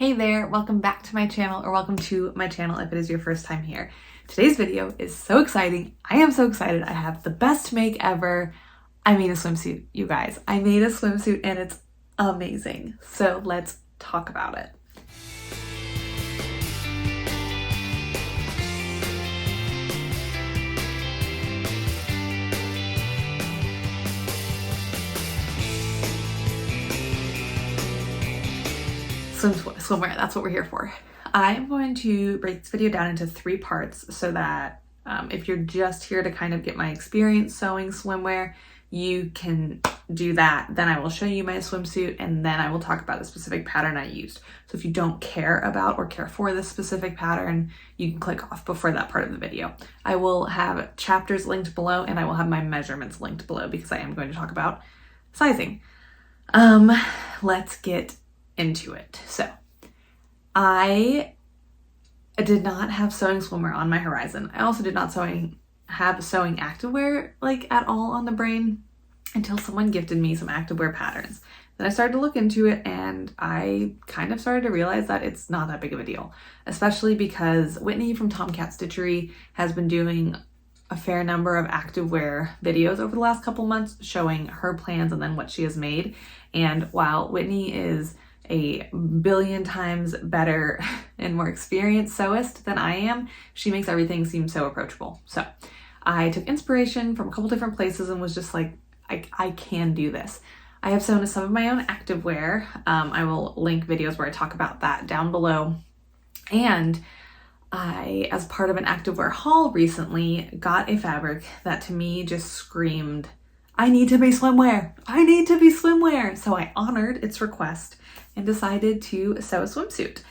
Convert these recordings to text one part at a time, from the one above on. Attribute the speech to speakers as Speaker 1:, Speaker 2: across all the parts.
Speaker 1: Hey there, welcome back to my channel, or welcome to my channel if it is your first time here. Today's video is so exciting. I am so excited. I have the best make ever. I made a swimsuit, you guys. I made a swimsuit and it's amazing. So let's talk about it. Swimwear, that's what we're here for. I'm going to break this video down into 3 parts so that if you're just here to kind of get my experience sewing swimwear, you can do that. Then I will show you my swimsuit and then I will talk about the specific pattern I used. So if you don't care about or care for this specific pattern, you can click off before that part of the video. I will have chapters linked below and I will have my measurements linked below because I am going to talk about sizing. Let's get into it. So I did not have sewing swimwear on my horizon. I also did not have sewing activewear like at all on the brain until someone gifted me some activewear patterns. Then I started to look into it and I kind of started to realize that it's not that big of a deal, especially because Whitney from Tomcat Stitchery has been doing a fair number of activewear videos over the last couple months showing her plans and then what she has made. And while Whitney is a billion times better and more experienced sewist than I am, she makes everything seem so approachable. So I took inspiration from a couple different places and was just like, I can do this. I have sewn some of my own activewear. I will link videos where I talk about that down below. And I, as part of an activewear haul recently, got a fabric that to me just screamed, I need to be swimwear. I need to be swimwear. So I honored its request and decided to sew a swimsuit.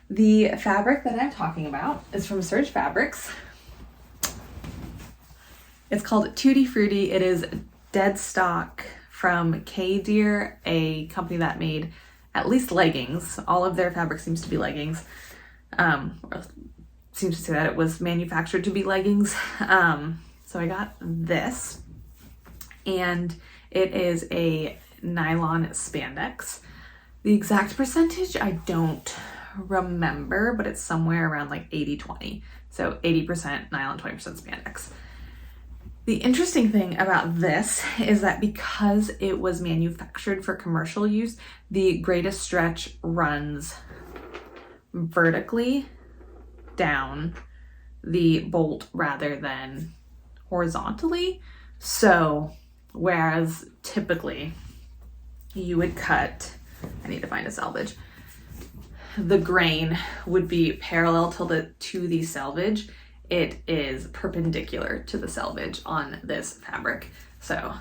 Speaker 1: The fabric that I'm talking about is from Surge Fabrics. It's called Tutti Frutti. It is dead stock from K-Deer, a company that made at least leggings. All of their fabric seems to be leggings. Seems to say that it was manufactured to be leggings. So I got this, and it is a nylon spandex. The exact percentage I don't remember, but it's somewhere around like 80-20. So 80% nylon, 20% spandex. The interesting thing about this is that because it was manufactured for commercial use, the greatest stretch runs vertically down the bolt rather than horizontally. So whereas typically you would cut, I need to find a selvage, the grain would be parallel to the selvage, it is perpendicular to the selvage on this fabric. So I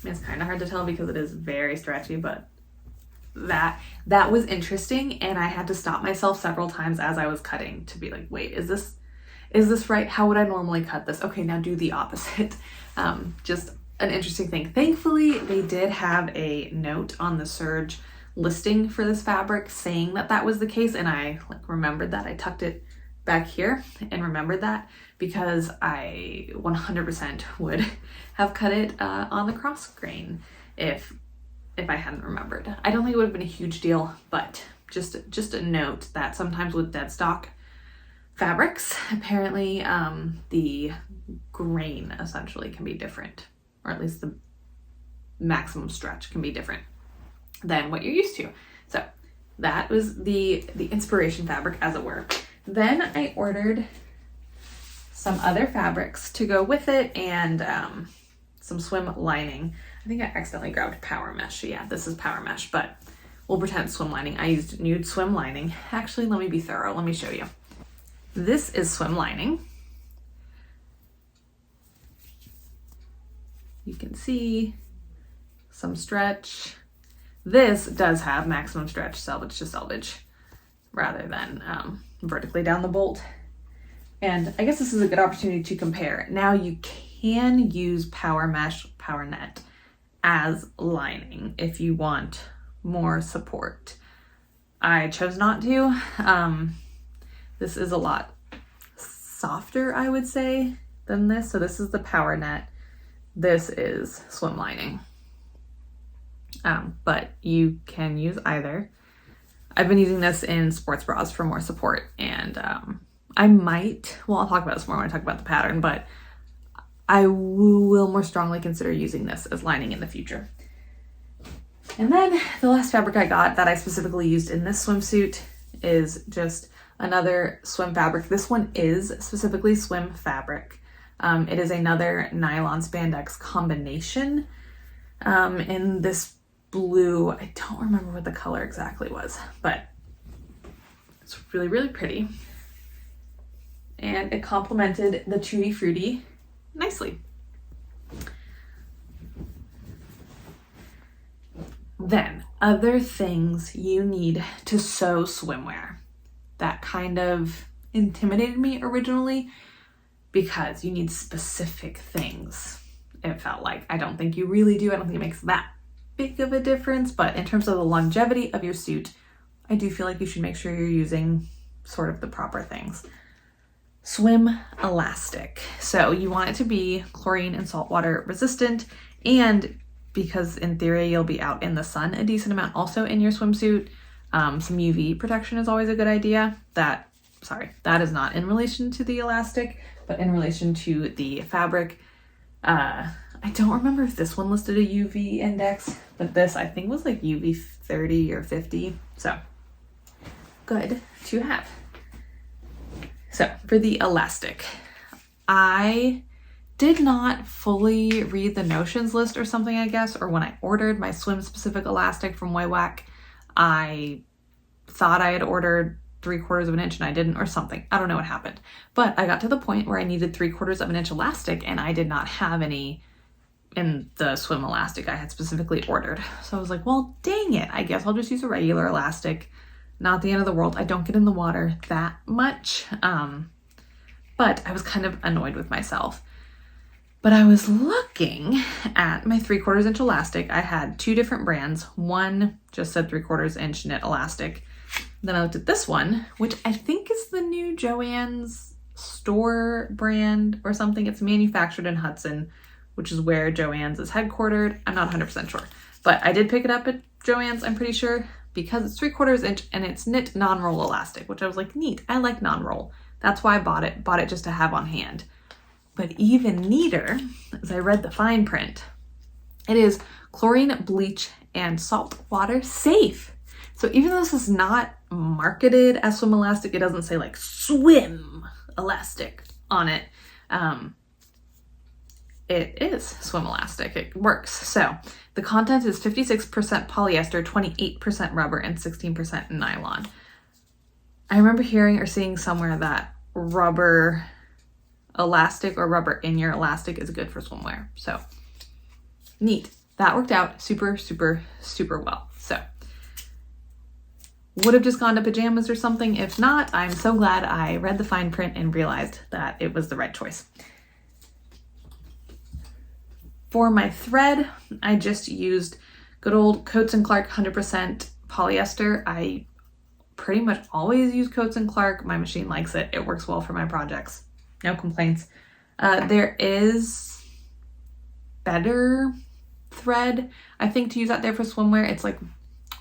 Speaker 1: mean, it's kind of hard to tell because it is very stretchy, but that was interesting, and I had to stop myself several times as I was cutting to be like, wait, is this right? How would I normally cut this? Okay, now do the opposite. Just an interesting thing. Thankfully, they did have a note on the Surge listing for this fabric saying that that was the case, and I remembered that. I tucked it back here and remembered that because I 100% would have cut it on the cross grain if I hadn't remembered. I don't think it would have been a huge deal, but just a note that sometimes with dead stock fabrics, apparently the grain essentially can be different, or at least the maximum stretch can be different than what you're used to. So that was the inspiration fabric, as it were. Then I ordered some other fabrics to go with it and some swim lining. I think I accidentally grabbed power mesh. Yeah, this is power mesh, but we'll pretend it's swim lining. I used nude swim lining. Actually, let me be thorough. Let me show you. This is swim lining. You can see some stretch. This does have maximum stretch, selvage to selvage, rather than vertically down the bolt. And I guess this is a good opportunity to compare. Now you can use power mesh, power net as lining if you want more support. I chose not to. This is a lot softer, I would say, than this. So this is the power net. This is swim lining. But you can use either. I've been using this in sports bras for more support, and I might, well, I'll talk about this more when I talk about the pattern, but I will more strongly consider using this as lining in the future. And then the last fabric I got that I specifically used in this swimsuit is just another swim fabric. This one is specifically swim fabric. It is another nylon spandex combination in this blue. I don't remember what the color exactly was, but it's really, really pretty. And it complemented the Tutti Frutti nicely. Then, other things you need to sew swimwear. That kind of intimidated me originally because you need specific things. It felt like, I don't think you really do. I don't think it makes that big of a difference, but in terms of the longevity of your suit, I do feel like you should make sure you're using sort of the proper things. Swim elastic. So you want it to be chlorine and saltwater resistant, and because in theory you'll be out in the sun a decent amount also in your swimsuit, some UV protection is always a good idea. That is not in relation to the elastic, but in relation to the fabric. I don't remember if this one listed a UV index, but this I think was like UV 30 or 50. So good to have. So for the elastic, I did not fully read the notions list or something, I guess, or when I ordered my swim specific elastic from Waywack, I thought I had ordered 3/4 of an inch and I didn't, or something. I don't know what happened, but I got to the point where I needed 3/4 of an inch elastic and I did not have any in the swim elastic I had specifically ordered. So I was like, well, dang it. I guess I'll just use a regular elastic. Not the end of the world. I don't get in the water that much. But I was kind of annoyed with myself. But I was looking at my 3/4 inch elastic. I had 2 different brands. One just said 3/4 inch knit elastic. Then I looked at this one, which I think is the new Joann's store brand or something. It's manufactured in Hudson, which is where Joann's is headquartered. I'm not 100% sure, but I did pick it up at Joann's, I'm pretty sure, because it's 3/4 inch and it's knit non-roll elastic, which I was like, neat. I like non-roll. That's why I bought it just to have on hand. But even neater, as I read the fine print, it is chlorine, bleach, and salt water safe. So even though this is not marketed as swim elastic, it doesn't say like swim elastic on it. It is swim elastic. It works. So the content is 56% polyester, 28% rubber, and 16% nylon. I remember hearing or seeing somewhere that rubber elastic or rubber in your elastic is good for swimwear. So neat. That worked out super, super, super well. So would have just gone to pajamas or something. If not, I'm so glad I read the fine print and realized that it was the right choice. For my thread, I just used good old Coats & Clark 100% polyester. I pretty much always use Coats & Clark. My machine likes it. It works well for my projects. No complaints. There is better thread, I think, to use out there for swimwear. It's like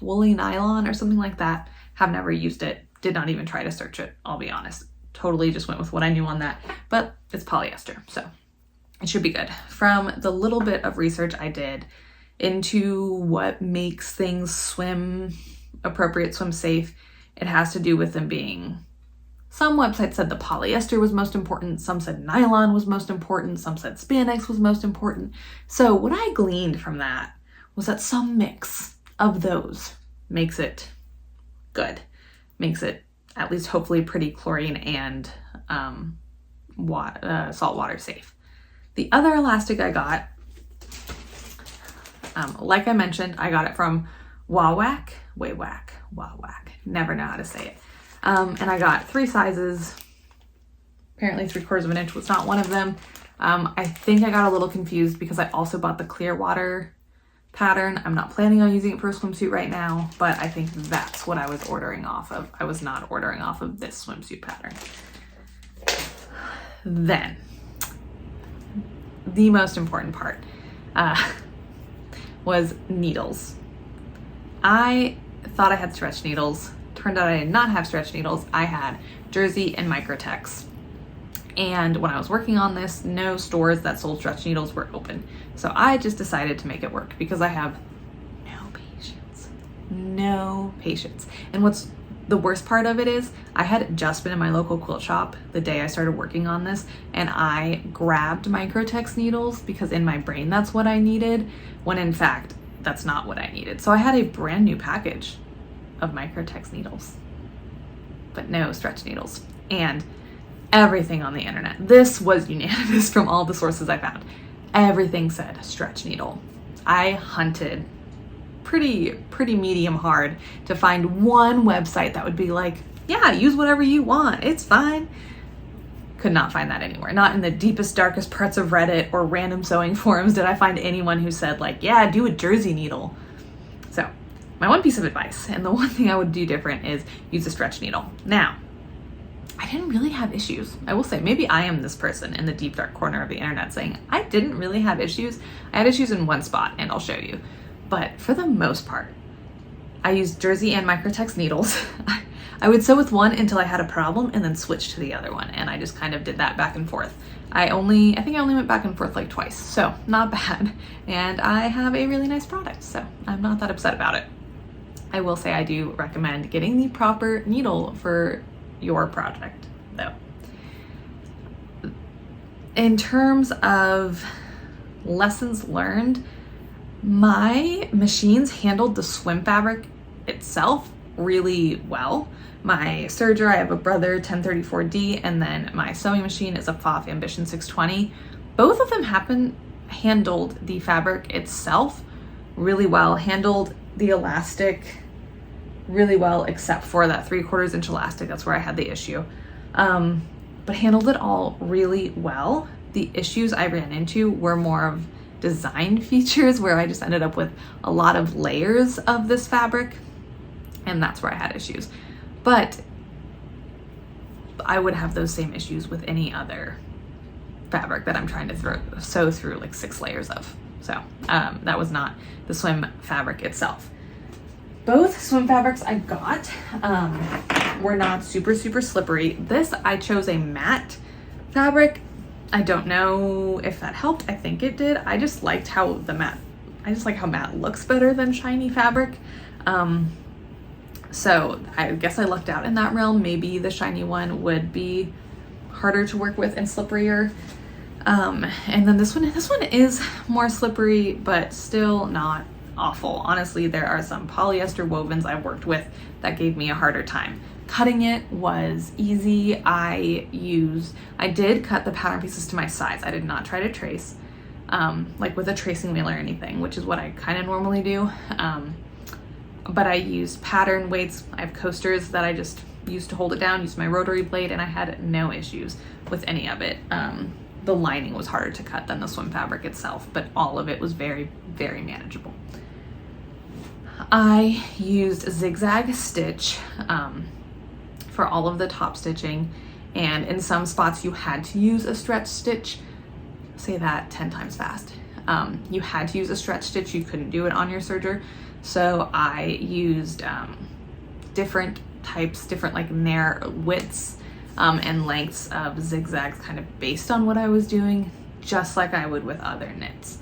Speaker 1: woolly nylon or something like that. Have never used it. Did not even try to search it, I'll be honest. Totally just went with what I knew on that. But it's polyester, so it should be good. From the little bit of research I did into what makes things swim appropriate, swim safe, it has to do with them being, some websites said the polyester was most important, some said nylon was most important, some said spandex was most important. So what I gleaned from that was that some mix of those makes it good, makes it at least hopefully pretty chlorine and saltwater safe. The other elastic I got, like I mentioned, I got it from Waywack, never know how to say it. And I got 3 sizes. Apparently 3/4 of an inch was not one of them. I think I got a little confused because I also bought the clear water pattern. I'm not planning on using it for a swimsuit right now, but I think that's what I was ordering off of. I was not ordering off of this swimsuit pattern. Then, the most important part was needles. I thought I had stretch needles Turned out I did not have stretch needles. I had jersey and Microtex. And when I was working on this, no stores that sold stretch needles were open. So I just decided to make it work because I have no patience. And what's the worst part of it is I had just been in my local quilt shop the day I started working on this, and I grabbed Microtex needles because in my brain that's what I needed, when in fact that's not what I needed. So I had a brand new package of Microtex needles, but no stretch needles. And everything on the internet, this was unanimous from all the sources I found, everything said stretch needle. I hunted pretty medium hard to find one website that would be like, yeah, use whatever you want, it's fine. Could not find that anywhere. Not in the deepest, darkest parts of Reddit or random sewing forums did I find anyone who said like, yeah, do a jersey needle. So my one piece of advice, and the one thing I would do different, is use a stretch needle. Now, I didn't really have issues. I will say, maybe I am this person in the deep dark corner of the internet saying I didn't really have issues. I had issues in one spot, and I'll show you. But for the most part, I used jersey and Microtex needles. I would sew with one until I had a problem and then switch to the other one. And I just kind of did that back and forth. I think I only went back and forth like twice, so not bad. And I have a really nice product, so I'm not that upset about it. I will say I do recommend getting the proper needle for your project though. In terms of lessons learned, my machines handled the swim fabric itself really well. My serger, I have a Brother 1034D, and then my sewing machine is a Pfaff Ambition 620. Both of them handled the fabric itself really well, handled the elastic really well, except for that 3/4 inch elastic. That's where I had the issue. But handled it all really well. The issues I ran into were more of design features, where I just ended up with a lot of layers of this fabric, and that's where I had issues. But I would have those same issues with any other fabric that I'm trying to sew through like 6 layers of. So that was not the swim fabric itself. Both swim fabrics I got were not super slippery. This, I chose a matte fabric. I don't know if that helped. I think it did. I just liked how matte looks better than shiny fabric. So I guess I lucked out in that realm. Maybe the shiny one would be harder to work with and slipperier. And then this one is more slippery, but still not awful. Honestly, there are some polyester wovens I worked with that gave me a harder time. Cutting it was easy. I did cut the pattern pieces to my size. I did not try to trace, like with a tracing wheel or anything, which is what I kind of normally do. But I used pattern weights. I have coasters that I just used to hold it down, used my rotary blade, and I had no issues with any of it. The lining was harder to cut than the swim fabric itself, but all of it was very manageable. I used zigzag stitch for all of the top stitching, and in some spots you had to use a stretch stitch. Say that 10 times fast. You had to use a stretch stitch. You couldn't do it on your serger. So I used different types, different like widths and lengths of zigzags, kind of based on what I was doing, just like I would with other knits.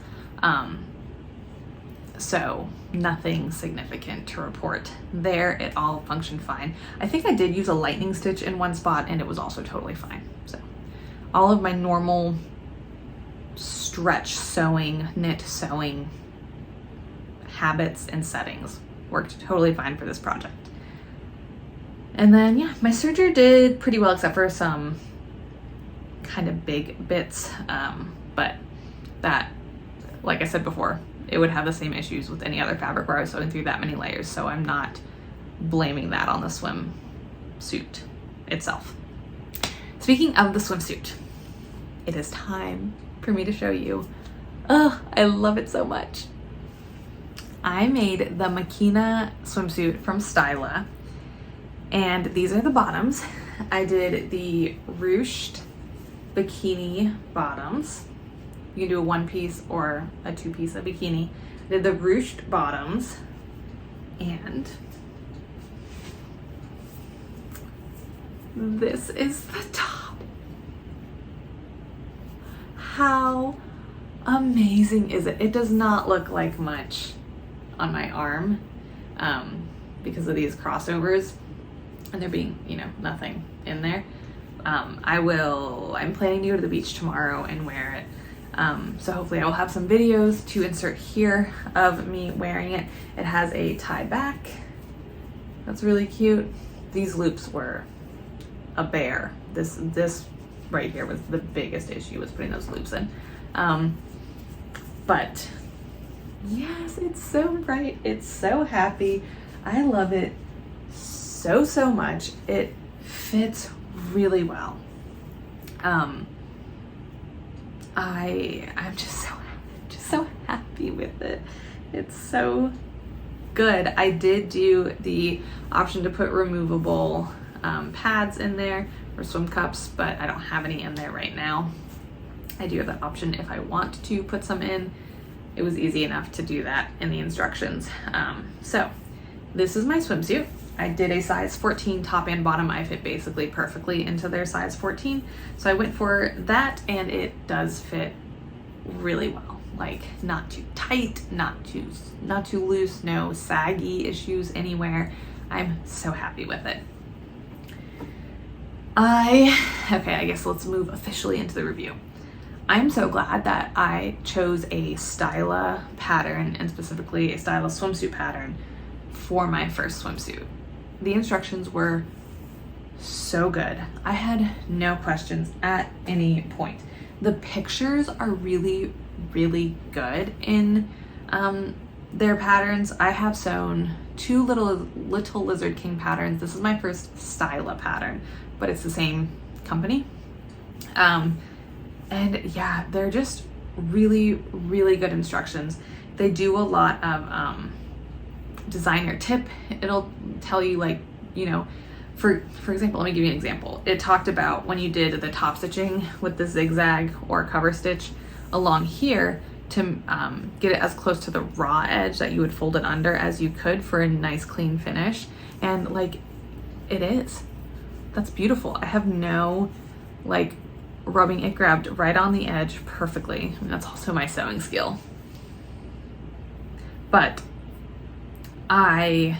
Speaker 1: So nothing significant to report there. It all functioned fine. I think I did use a lightning stitch in one spot, and it was also totally fine. So all of my normal stretch sewing, knit sewing habits and settings worked totally fine for this project. And then yeah, my serger did pretty well except for some kind of big bits, but that, like I said before, it would have the same issues with any other fabric where I was sewing through that many layers, so I'm not blaming that on the swimsuit itself. Speaking of the swimsuit, it is time for me to show you. Oh, I love it so much. I made the Makena swimsuit from Styla, and these are the bottoms. I did the ruched bikini bottoms. You can do a 1-piece or a 2-piece of bikini. I did the ruched bottoms, and this is the top. How amazing is it? It does not look like much on my arm because of these crossovers and there being, you know, nothing in there. I'm planning to go to the beach tomorrow and wear it. So hopefully I will have some videos to insert here of me wearing it. It has a tie back. That's really cute. These loops were a bear. This right here was the biggest issue, was putting those loops in. But yes, it's so bright. It's so happy. I love it so much. It fits really well. I'm just so happy with it. It's so good. I did do the option to put removable pads in there or swim cups, but I don't have any in there right now. I do have that option if I want to put some in. It was easy enough to do that in the instructions. So this is my swimsuit. I did a size 14 top and bottom. I fit basically perfectly into their size 14. So I went for that and it does fit really well. Like not too tight, not too loose, no saggy issues anywhere. I'm so happy with it. Okay, I guess let's move officially into the review. I'm so glad that I chose a Styla pattern, and specifically a Styla swimsuit pattern for my first swimsuit. The instructions were so good. I had no questions at any point. The pictures are really good in their patterns. I have sewn two little Lizard King patterns. This is my first Styla pattern, but it's the same company. And yeah, they're just really good instructions. They do a lot of designer tip. It'll tell you, like, you know, for example, let me give you an example. It talked about when you did the top stitching with the zigzag or cover stitch along here to get it as close to the raw edge that you would fold it under as you could for a nice clean finish. And like, it is. That's beautiful. I have no like rubbing. It grabbed right on the edge perfectly. And that's also my sewing skill. But I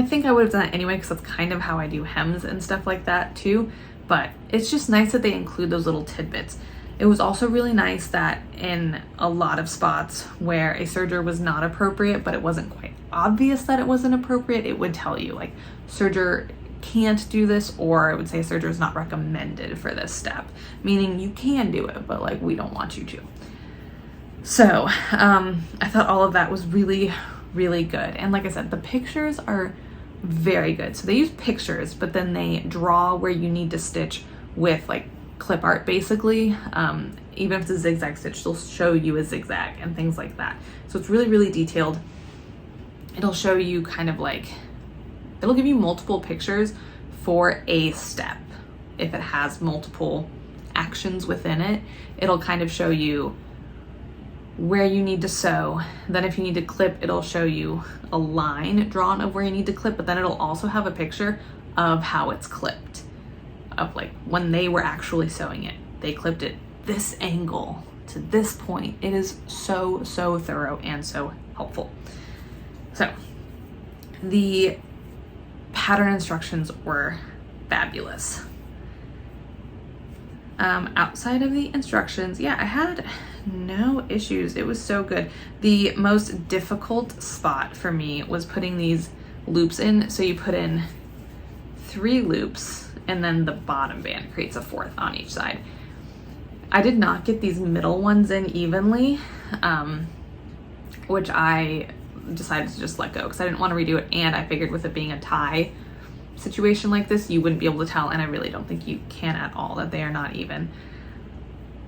Speaker 1: think I would have done it anyway, because that's kind of how I do hems and stuff like that too. But it's just nice that they include those little tidbits. It was also really nice that in a lot of spots where a serger was not appropriate, but it wasn't quite obvious that it wasn't appropriate, it would tell you like serger can't do this, or it would say serger is not recommended for this step, meaning you can do it, but like we don't want you to. So I thought all of that was really good. And like I said, the pictures are very good. So they use pictures, but then they draw where you need to stitch with like clip art basically. Even if it's a zigzag stitch, they'll show you a zigzag and things like that. So it's really detailed. It'll show you kind of like, it'll give you multiple pictures for a step. If it has multiple actions within it, it'll kind of show you where you need to sew. Then if you need to clip, it'll show you a line drawn of where you need to clip, but then it'll also have a picture of how it's clipped, of like when they were actually sewing it. They clipped it this angle to this point. It is so thorough and so helpful. So the pattern instructions were fabulous. Outside of the instructions, yeah, I had no issues. It was so good. The most difficult spot for me was putting these loops in. So you put in 3 loops and then the bottom band creates a 4th on each side. I did not get these middle ones in evenly, which I decided to just let go because I didn't want to redo it, and I figured with it being a tie situation like this, you wouldn't be able to tell, and I really don't think you can at all, that they are not even.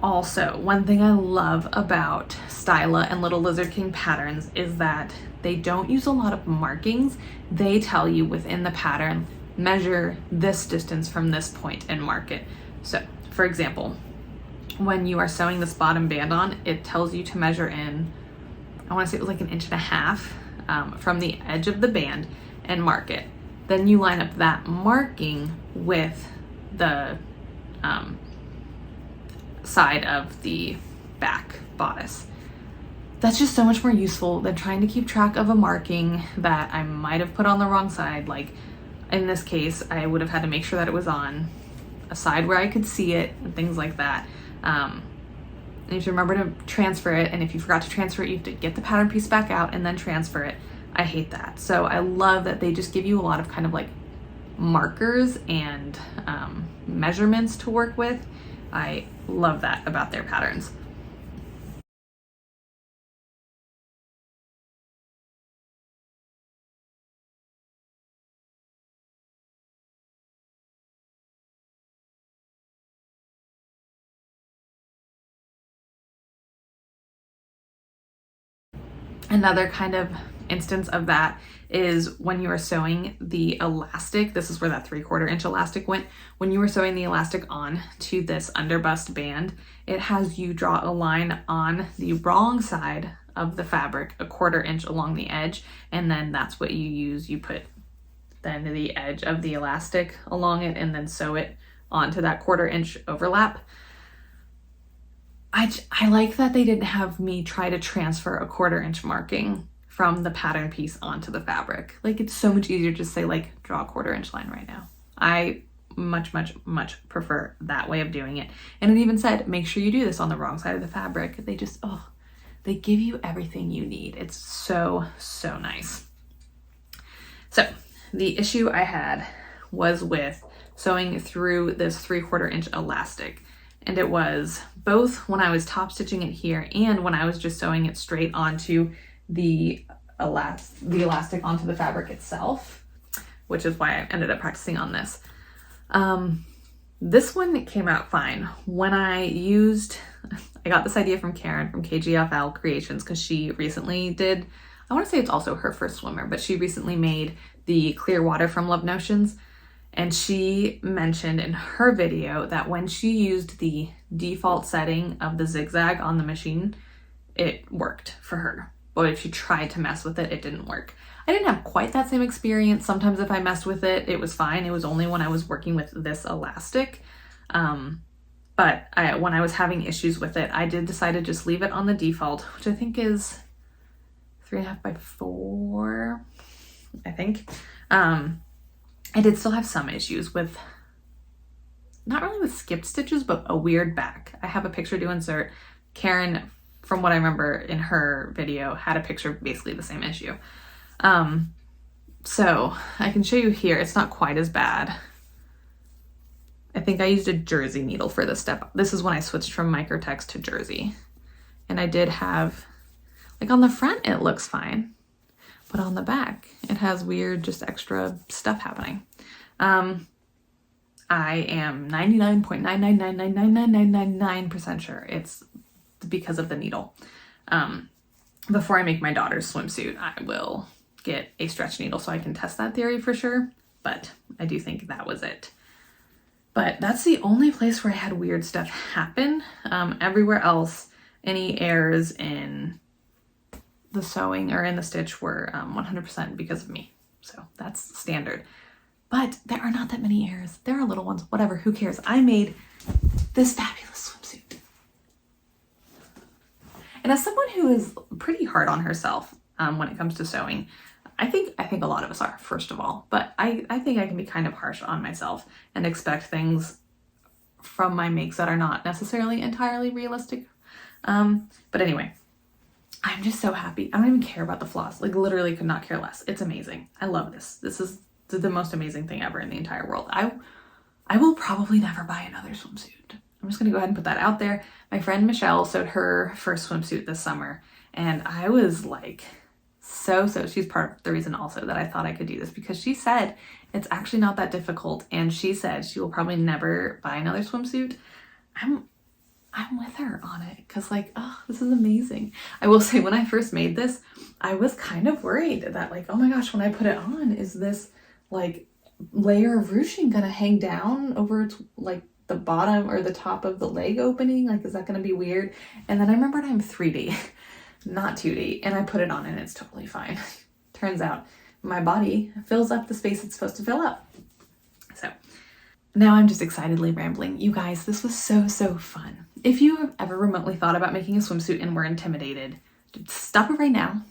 Speaker 1: Also, one thing I love about Styla and Little Lizard King patterns is that they don't use a lot of markings. They tell you within the pattern, measure this distance from this point and mark it. So, for example, when you are sewing this bottom band on, it tells you to measure in, I want to say it was like 1.5 inches from the edge of the band and mark it. Then you line up that marking with the side of the back bodice. That's just so much more useful than trying to keep track of a marking that I might have put on the wrong side. Like in this case, I would have had to make sure that it was on a side where I could see it and things like that. And you have to remember to transfer it. And if you forgot to transfer it, you have to get the pattern piece back out and then transfer it. I hate that. So I love that they just give you a lot of kind of like markers and measurements to work with. I love that about their patterns. Another kind of instance of that is when you are sewing the elastic. This is where that 3/4 inch elastic went. When you were sewing the elastic on to this underbust band, it has you draw a line on the wrong side of the fabric, a 1/4 inch along the edge, and then that's what you use. You put then the edge of the elastic along it and then sew it onto that 1/4 inch overlap. I like that they didn't have me try to transfer a 1/4 inch marking from the pattern piece onto the fabric. Like, it's so much easier to just say, like, draw a 1/4 inch line right now. I much prefer that way of doing it. And it even said, make sure you do this on the wrong side of the fabric. They just, oh, they give you everything you need. It's so nice. So the issue I had was with sewing through this 3/4 inch elastic. And it was both when I was top stitching it here and when I was just sewing it straight onto the elastic onto the fabric itself, which is why I ended up practicing on this. This one came out fine. When I got this idea from Karen from KGFL Creations because she recently did, I want to say it's also her first swimmer, but she recently made the clear water from Love Notions. And she mentioned in her video that when she used the default setting of the zigzag on the machine, it worked for her. But if she tried to mess with it, it didn't work. I didn't have quite that same experience. Sometimes if I messed with it, it was fine. It was only when I was working with this elastic. But when I was having issues with it, I did decide to just leave it on the default, which I think is 3.5 by 4, I think. I did still have some issues with, not really with skipped stitches, but a weird back. I have a picture to insert. Karen, from what I remember in her video, had a picture of basically the same issue. So I can show you here. It's not quite as bad. I think I used a jersey needle for this step. This is when I switched from Microtex to jersey. And I did have, like on the front, it looks fine. But on the back, it has weird, just extra stuff happening. I am 99.9999999% sure it's because of the needle. Before I make my daughter's swimsuit, I will get a stretch needle so I can test that theory for sure. But I do think that was it. But that's the only place where I had weird stuff happen. Everywhere else, any errors in the sewing or in the stitch were 100% because of me. So that's standard. But there are not that many errors. There are little ones, whatever, who cares? I made this fabulous swimsuit. And as someone who is pretty hard on herself when it comes to sewing, I think a lot of us are, first of all, but I think I can be kind of harsh on myself and expect things from my makes that are not necessarily entirely realistic. But anyway, I'm just so happy. I don't even care about the flaws. Like, literally could not care less. It's amazing. I love this. This is the most amazing thing ever in the entire world. I will probably never buy another swimsuit. I'm just gonna go ahead and put that out there. My friend Michelle sewed her first swimsuit this summer, and I was like, so she's part of the reason also that I thought I could do this, because she said it's actually not that difficult, and she said she will probably never buy another swimsuit. I'm with her on it because, like, oh, this is amazing. I will say, when I first made this, I was kind of worried that, like, oh my gosh, when I put it on, is this like layer of ruching gonna hang down over like the bottom or the top of the leg opening? Like, is that gonna be weird? And then I remembered I'm 3D, not 2D, and I put it on and it's totally fine. Turns out my body fills up the space it's supposed to fill up. So Now I'm just excitedly rambling. You guys, this was so, so fun. If you have ever remotely thought about making a swimsuit and were intimidated, stop it right now.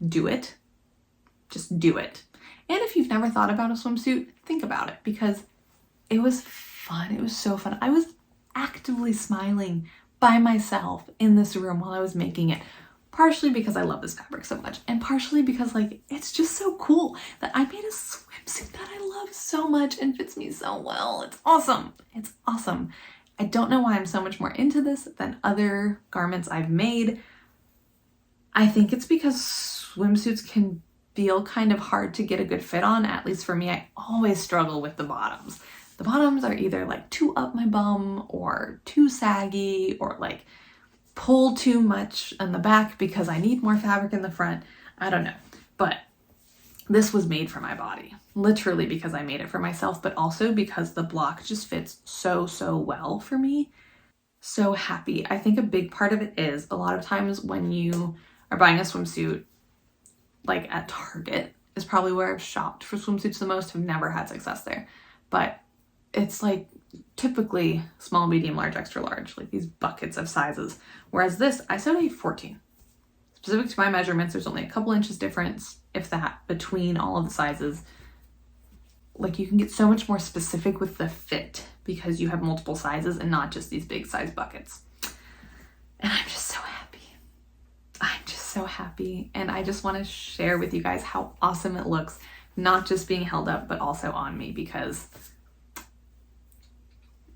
Speaker 1: Do it. Just do it. And if you've never thought about a swimsuit, think about it, because it was fun. It was so fun. I was actively smiling by myself in this room while I was making it, partially because I love this fabric so much, and partially because like it's just so cool that I made a swimsuit that I love so much and fits me so well. It's awesome. It's awesome. I don't know why I'm so much more into this than other garments I've made. I think it's because swimsuits can feel kind of hard to get a good fit on. At least for me, I always struggle with the bottoms. The bottoms are either like too up my bum or too saggy or like pull too much in the back because I need more fabric in the front. I don't know. But this was made for my body, literally because I made it for myself, but also because the block just fits so, so well for me. So happy. I think a big part of it is a lot of times when you are buying a swimsuit, like at Target is probably where I've shopped for swimsuits the most. I've never had success there, but it's like typically small, medium, large, extra large, like these buckets of sizes. Whereas this, I sewed a 14. Specific to my measurements, there's only a couple inches difference, if that, between all of the sizes. Like you can get so much more specific with the fit because you have multiple sizes and not just these big size buckets. And I'm just so happy. I'm just so happy. And I just want to share with you guys how awesome it looks, not just being held up, but also on me, because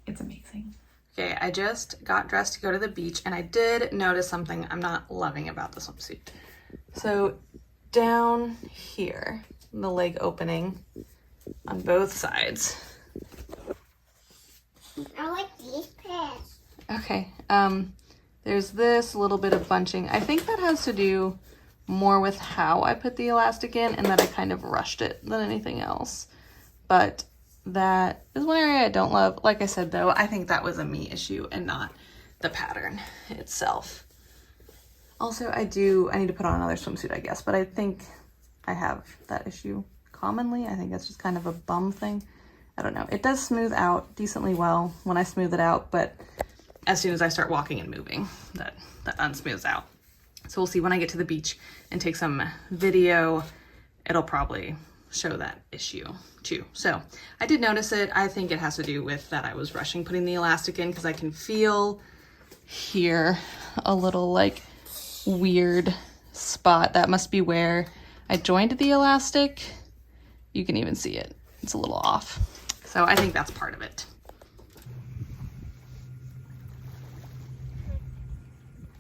Speaker 1: it's amazing. Okay, I just got dressed to go to the beach, and I did notice something I'm not loving about the swimsuit. So down here, the leg opening on both sides.
Speaker 2: I like these pants.
Speaker 1: Okay, there's this little bit of bunching. I think that has to do more with how I put the elastic in and that I kind of rushed it than anything else. But that is one area I don't love. Like I said, though, I think that was a me issue and not the pattern itself. Also, I need to put on another swimsuit, I guess, but I think I have that issue commonly. I think that's just kind of a bum thing. I don't know. It does smooth out decently well when I smooth it out, but as soon as I start walking and moving, that unsmooths out. So we'll see when I get to the beach and take some video. It'll probably show that issue too. So I did notice it. I think it has to do with that I was rushing putting the elastic in, because I can feel here a little like weird spot. That must be where I joined the elastic. You can even see it. It's a little off. So I think that's part of it.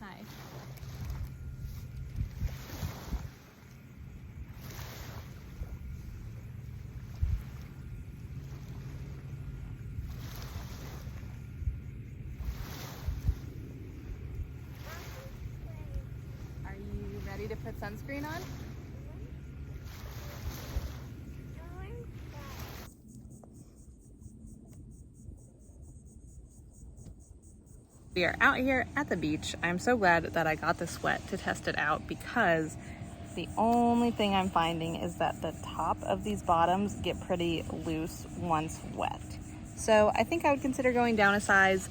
Speaker 1: Hi. Are you ready to put sunscreen on? We are out here at the beach. I'm so glad that I got the sweat to test it out, because the only thing I'm finding is that the top of these bottoms get pretty loose once wet. So I think I would consider going down a size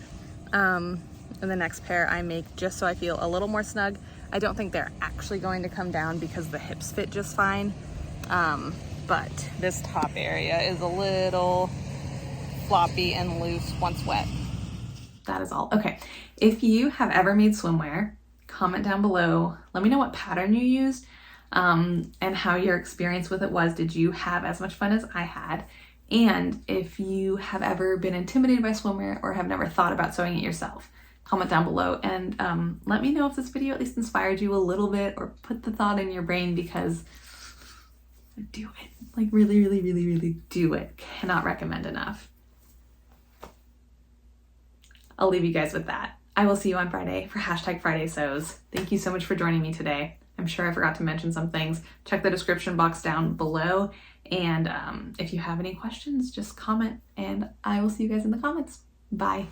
Speaker 1: in the next pair I make, just so I feel a little more snug. I don't think they're actually going to come down because the hips fit just fine. But this top area is a little floppy and loose once wet. That is all. Okay, if you have ever made swimwear, comment down below. Let me know what pattern you used and how your experience with it was. Did you have as much fun as I had? And if you have ever been intimidated by swimwear or have never thought about sewing it yourself, comment down below and let me know if this video at least inspired you a little bit or put the thought in your brain, because do it. Like really, really, really, really do it. Cannot recommend enough. I'll leave you guys with that. I will see you on Friday for #FridaySews. Thank you so much for joining me today. I'm sure I forgot to mention some things. Check the description box down below. And if you have any questions, just comment and I will see you guys in the comments. Bye.